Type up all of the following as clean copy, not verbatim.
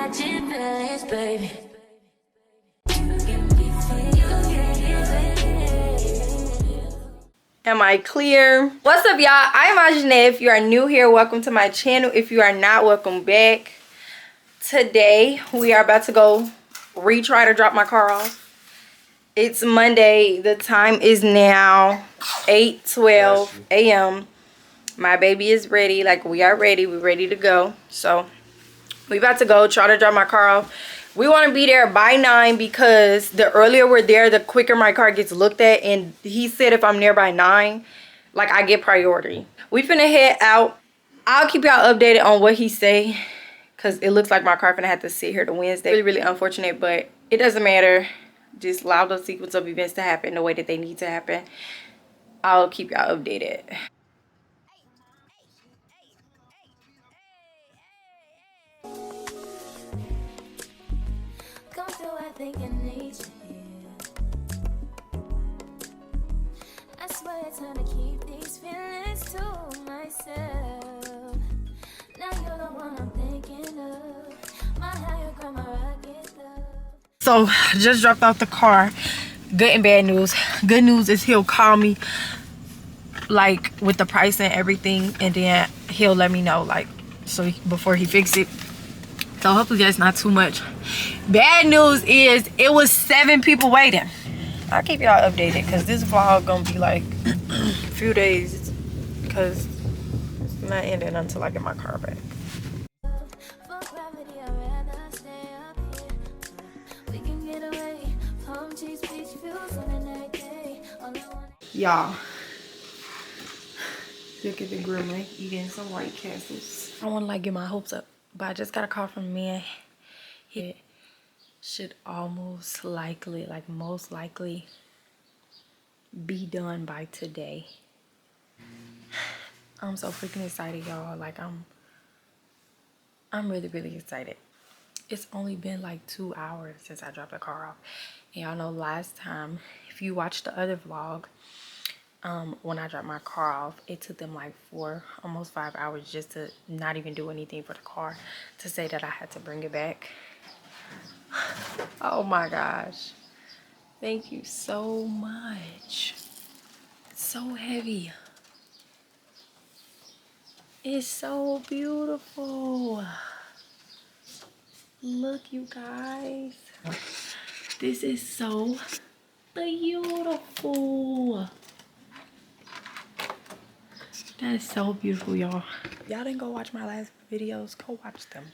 catching feelings, baby. Am I clear? What's up, y'all? I'm azhanaee. If you are new here, welcome to my channel. If you are not, welcome back. Today we are about to go retry to drop my car off. It's Monday. The time is now 8:12 a.m. My baby is ready. Like, we are ready. We're ready to go. So we about to go try to drop my car off. We want to be there by 9 because the earlier we're there, the quicker my car gets looked at. And he said if I'm there by 9, like, I get priority. We finna head out. I'll keep y'all updated on what he say because it looks like my car finna have to sit here to Wednesday. Really, really unfortunate, but it doesn't matter. Just allow the sequence of events to happen the way that they need to happen. I'll keep y'all updated. I swear it's time to keep these feelings to myself. Now you're the one I'm thinking of. My higher grandma rocket love. So just dropped off the car. Good and bad news. Good news is he'll call me, like, with the price and everything, and then he'll let me know, like, so before he fix it. So hopefully that's not too much. Bad news is it was 7 people waiting. I'll keep y'all updated because this vlog gonna be like a few days because it's not ending until I get my car back. Y'all, look at the grandma eating some White Castles. I want to, like, get my hopes up, but I just got a call from the man. He should almost likely, like most likely, be done by today. I'm so freaking excited, y'all. Like, I'm really, really excited. It's only been like 2 hours since I dropped the car off. And y'all know last time, if you watched the other vlog, when I dropped my car off, it took them like 4, almost 5 hours just to not even do anything for the car, to say that I had to bring it back. Oh my gosh. Thank you so much. It's so heavy. It's so beautiful. Look, you guys. This is so beautiful. That is so beautiful, y'all. Y'all didn't go watch my last videos. Go watch them.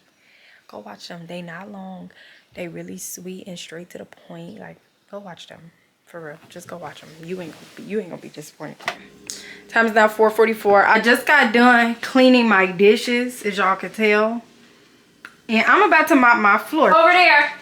Go watch them. They not long. They really sweet and straight to the point. Like, go watch them. For real. Just go watch them. You ain't gonna be disappointed. Time is now 4:44. I just got done cleaning my dishes, as y'all can tell. And I'm about to mop my floor. Over there.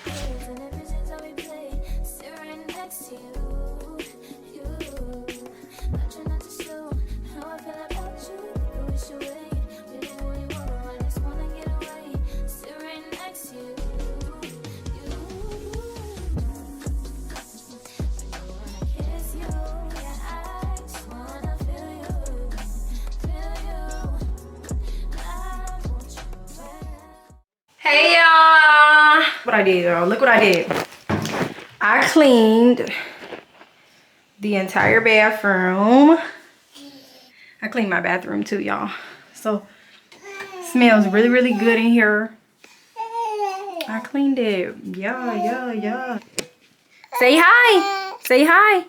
Hey y'all, what I did, y'all. Look what I did. I cleaned the entire bathroom. I cleaned my bathroom too, y'all. So smells really, really good in here. I cleaned it. Yeah. Say hi. Say hi. Y'all,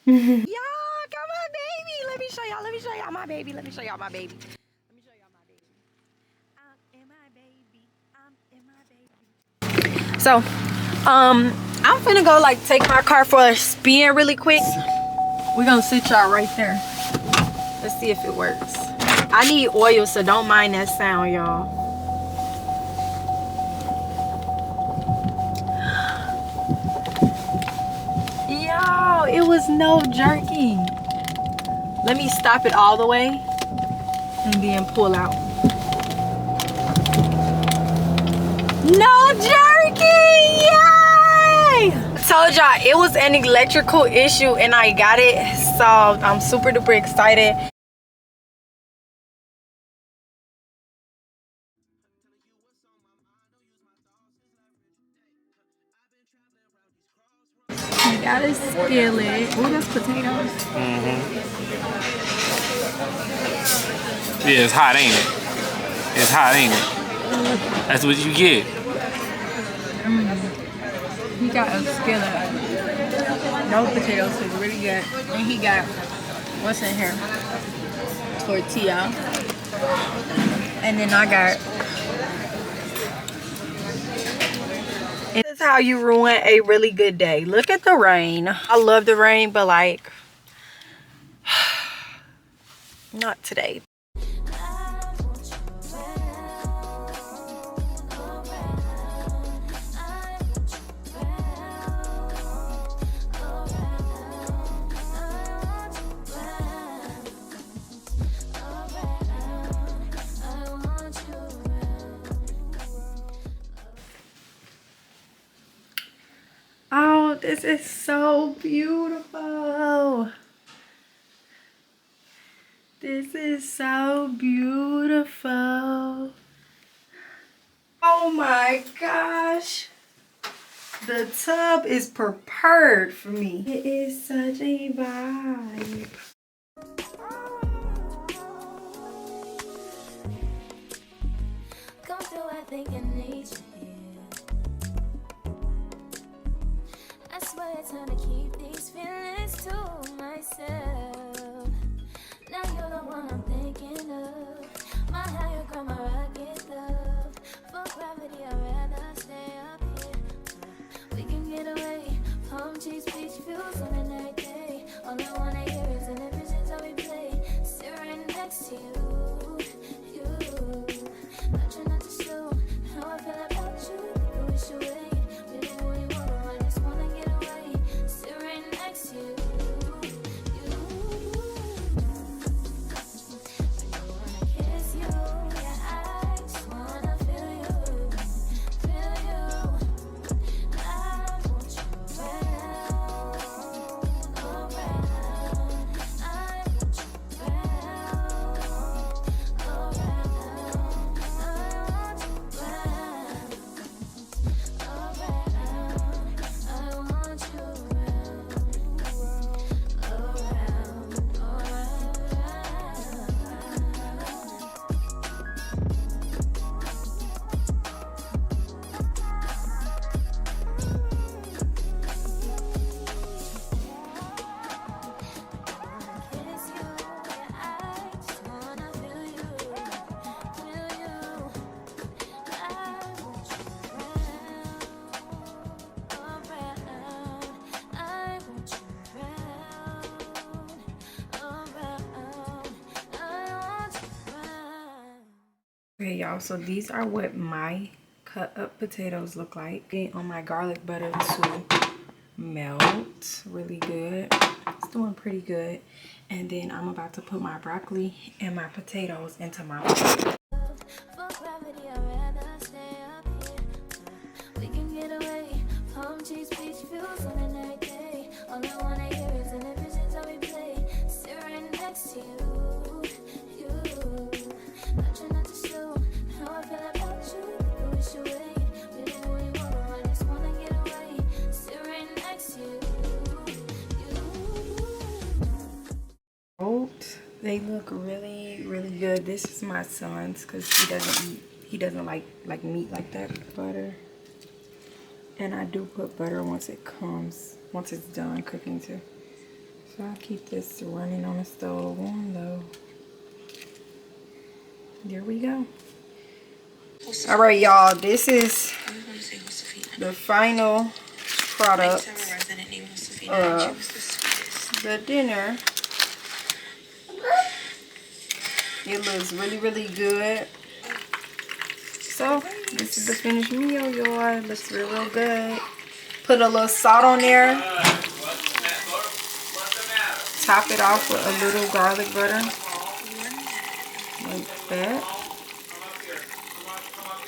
come on, baby. Let me show y'all my baby. Let me show y'all my baby. So, I'm finna go, like, take my car for a spin really quick. We're gonna sit y'all right there. Let's see if it works. I need oil, so don't mind that sound, y'all. Yo, it was no jerking. Let me stop it all the way and then pull out. No jerking! Yay! I told y'all it was an electrical issue and I got it solved. I'm super duper excited. got a skillet. Oh, that's potatoes. Yeah, it's hot, ain't it? It's hot, ain't it? That's what you get. He got a skillet. No potatoes, so it's really good. And he got, what's in here? Tortilla. And then I got... This is how you ruin a really good day. Look at the rain. I love the rain, but like... not today. Oh, this is so beautiful. This is so beautiful. Oh my gosh. The tub is prepared for me. It is such a vibe. Come through, I think I need you here. I swear it's time to keep these feelings to myself. Now you're the one I'm thinking of. My higher ground, my rocket love. For gravity, I'd rather stay up here. We can get away. Palm trees, beach views on a night day. All I wanna hear is an visions I replay. Sit right next to you. Not trying not to show how I feel about you. You wish away. Really, really wanna, I just wanna get away. Sit right next to you. I wanna kiss you. Yeah, I just wanna feel you. Feel you. I want you around. I want you Okay, y'all, so these are what my cut up potatoes look like. Getting on my garlic butter to melt really good. It's doing pretty good. And then I'm about to put my broccoli and my potatoes into my pot. For gravity, I'd rather stay up here. We can get away. Palm trees, beach views on a night day. All I wanna hear is an visions I replay. Sit right next to you. Not trying not to show how I feel about you. You wish away. Really, really wanna, I just wanna get away. Sit right next to you. They look really, really good. This is my son's because he doesn't like meat like that with butter. And I do put butter once it's done cooking too. So I'll keep this running on the stove on low. There we go. All right, y'all, this is the final product of the dinner. It looks really, really good. So this is the finished meal, y'all. It looks real, real good. Put a little salt on there. Top it off with a little garlic butter. Like that.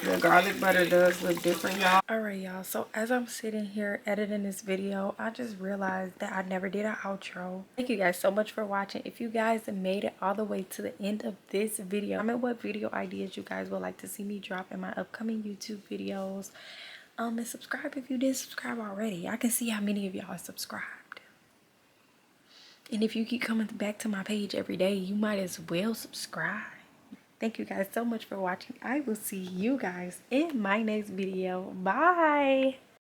The garlic butter does look different, y'all. Alright, y'all, so as I'm sitting here editing this video, I just realized that I never did an outro. Thank you guys so much for watching. If you guys made it all the way to the end of this video, comment what video ideas you guys would like to see me drop in my upcoming YouTube videos. And subscribe if you didn't subscribe already. I can see how many of y'all are subscribed. And if you keep coming back to my page every day, you might as well subscribe. Thank you guys so much for watching. I will see you guys in my next video. Bye.